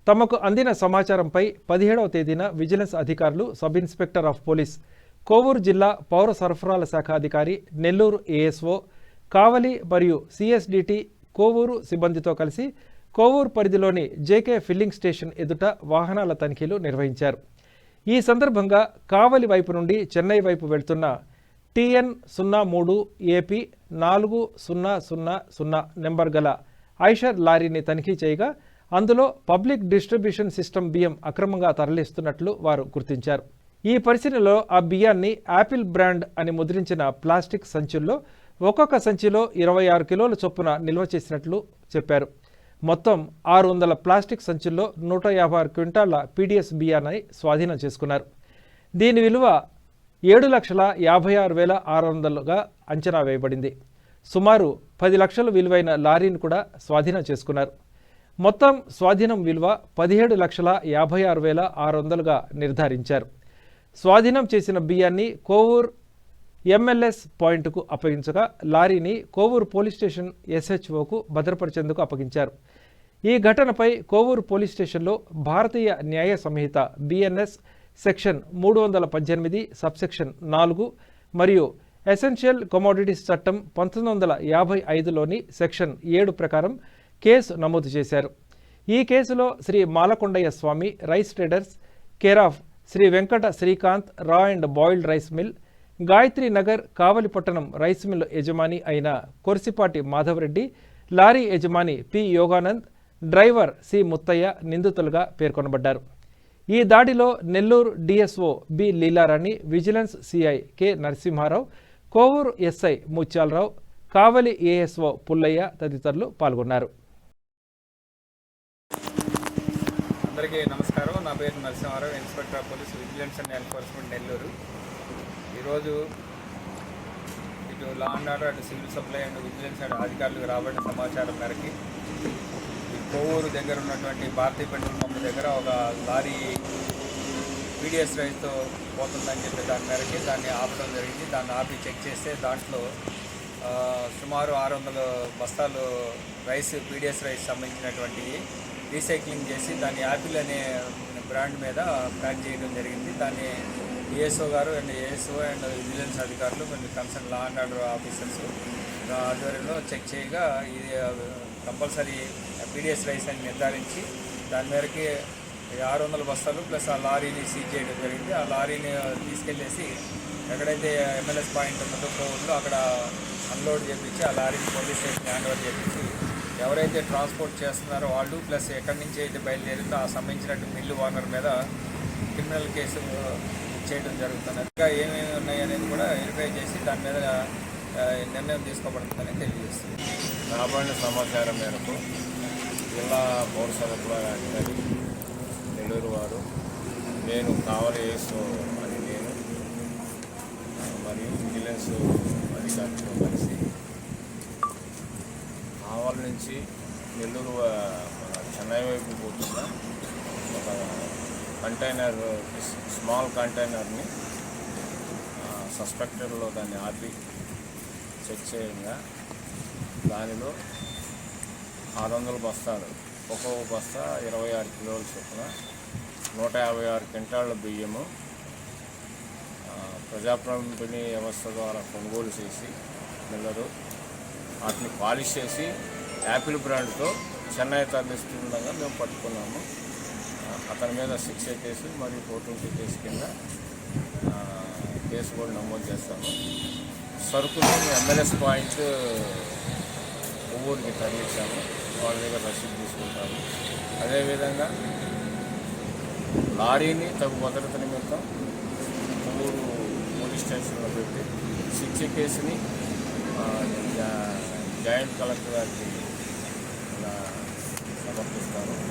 తమకు అందిన సమాచారంపై 17వ తేదీన విజిలెన్స్ అధికారులు sub inspector of police, Kovur జిల్లా పౌర సరఫరాల శాఖ అధికారి, నెల్లూరు ఏఎస్ఓ, కావలి మరియు సిఎస్డిటి కోవూరు సిబ్బందితో కలిసి కోవూరు పరిధిలోని జేకే ఫిల్లింగ్ స్టేషన్ ఎదుట వాహనాల తనిఖీలు నిర్వహించారు. ఈ సందర్భంగా కావలి వైపు నుండి చెన్నై వైపు వెళ్తున్న TN 03 AP 4000 నెంబర్ గల ఐషర్ లారీని తనిఖీ చేయగా అందులో పబ్లిక్ డిస్ట్రిబ్యూషన్ సిస్టమ్ బియ్యం అక్రమంగా తరలిస్తున్నట్లు వారు గుర్తించారు. ఈ పరిశీలనలో ఆ బియ్యాన్ని యాపిల్ బ్రాండ్ అని ముద్రించిన ప్లాస్టిక్ సంచుల్లో ఒక్కొక్క సంచిలో 26 కిలోల చొప్పున నిల్వ చేసినట్లు చెప్పారు. మొత్తం 600 ప్లాస్టిక్ సంచుల్లో 156 క్వింటాళ్ల PDS బియ్యాన్ని స్వాధీనం చేసుకున్నారు. దీని విలువ 7,56,600గా అంచనా వేయబడింది. సుమారు 10 లక్షల విలువైన లారీని కూడా స్వాధీనం చేసుకున్నారు. మొత్తం స్వాధీనం విలువ 17,56,600గా నిర్ధారించారు. స్వాధీనం చేసిన బియ్యాన్ని కోవూరు MLS పాయింట్కు అప్పగించగా లారీని కోవూరు పోలీస్ స్టేషన్ SHOకు భద్రపరిచేందుకు అప్పగించారు. ఈ ఘటనపై కోవూరు పోలీస్ స్టేషన్లో భారతీయ న్యాయ సంహిత BNS సెక్షన్ 318 సబ్సెక్షన్ 4 మరియు ఎసెన్షియల్ కమోడిటీస్ చట్టం 1955లోని సెక్షన్ 7 ప్రకారం కేసు నమోదు చేశారు. ఈ కేసులో Shri Malakondaiah Swamy rice traders care of Shri Venkata Srikanth raw and boiled rice mill, Gayatri Nagar కావలిపట్టణం రైస్ మిల్ యజమాని అయిన కొర్సిపాటి మాధవరెడ్డి, లారీ యజమాని P Yoganand, driver C Muthaiah నిందితులుగా పేర్కొనబడ్డారు. ఈ దాడిలో Nellore DSO B Leelarani, vigilance CI K Narasimharao, Kovur SI Mutyalarao, Kavali ASO Pullaiah తదితరులు పాల్గొన్నారు. అందరికీ నమస్కారం. నా పేరు Narasimharao, inspector of police, vigilance and enforcement, Nellore. ఈరోజు ఇటు లా అండ్ ఆర్డర్, అటు civil supply and vigilance and అధికారులకు రాబడిన సమాచారం మేరకి ఈ కోవూరు దగ్గర ఉన్నటువంటి భారతీయ పెట్రోల్ పంప్ దగ్గర ఒక లారీ PDS రైస్తో పోతుందని చెప్పి దాని మేరకి దాన్ని ఆపడం జరిగింది. దాన్ని ఆపి చెక్ చేస్తే దాంట్లో సుమారు 600 బస్తాలు రైస్, PDS రైస్ సంబంధించినటువంటివి రీసైక్లింగ్ చేసి దాన్ని యాపిల్ అనే బ్రాండ్ మీద ప్యాక్ చేయడం జరిగింది. దాన్ని DSO గారు అండ్ ASO అండ్ విజిలెన్స్ అధికారులు మరియు concern law and order officers ఆధ్వర్యంలో చెక్ చేయగా ఇది కంపల్సరీ PDS రైస్ అని నిర్ధారించి దాని మేరకి 600 బస్తాలు ప్లస్ ఆ లారీని సీజ్ చేయడం జరిగింది. ఆ లారీని తీసుకెళ్ళేసి ఎక్కడైతే MLS పాయింట్ ఉన్నదో కోవూరులో అక్కడ అన్లోడ్ చేయించి ఆ లారీని పోలీస్ స్టేషన్ హ్యాండ్ ఓవర్ చేయించి ఎవరైతే ట్రాన్స్పోర్ట్ చేస్తున్నారో వాళ్ళు ప్లస్ ఎక్కడి నుంచి అయితే బయలుదేరిందో ఆ సంబంధించినట్టు మిల్లు ఓనర్ మీద క్రిమినల్ కేసు చేయడం జరుగుతుంది. ఇంకా ఏమేమి ఉన్నాయి అనేది కూడా వెరిఫై చేసి దాని మీద నిర్ణయం తీసుకోబడుతుందని తెలియజేస్తుంది. రాబడిన సమాచారం మేరకు జిల్లా పౌర సరఫరాల అధికారి నెల్లూరు వారు, నేను కావలి ASO అని నేను మరియు విజిలెన్స్ అధికారులతో కలిసి కావలి నుంచి నెల్లూరు చెన్నై వైపు పోతున్న ఒక కంటైనర్, స్మాల్ కంటైనర్ని సస్పెక్టెడ్లో దాన్ని ఆపి చెక్ చేయగా దానిలో 600 బస్తాలు, ఒక్కొక్క బస్తా 26 కిలోల చొప్పున 156 క్వింటాళ్ల బియ్యము ప్రజాప్రతినిధి వ్యవస్థ ద్వారా కొనుగోలు చేసి నెల్లూరు వాటిని పాలిష్ చేసి యాపిల్ బ్రాండ్తో చెన్నై తరలిస్తుండగా మేము పట్టుకున్నాము. అతని మీద 6A కేసు మరియు 420 కేసు కింద కేసు కూడా నమోదు చేస్తాము. సరుకులు MLS పాయింట్ ఊరికి తరలించాము. వాళ్ళ దగ్గర రసీదు తీసుకుంటాము. అదేవిధంగా లారీని తగు భద్రత నిమిత్తం ఊరు పోలీస్ స్టేషన్లో పెట్టి 6A కేసుని జాయింట్ కలెక్టర్ గారికి సమర్పిస్తాను.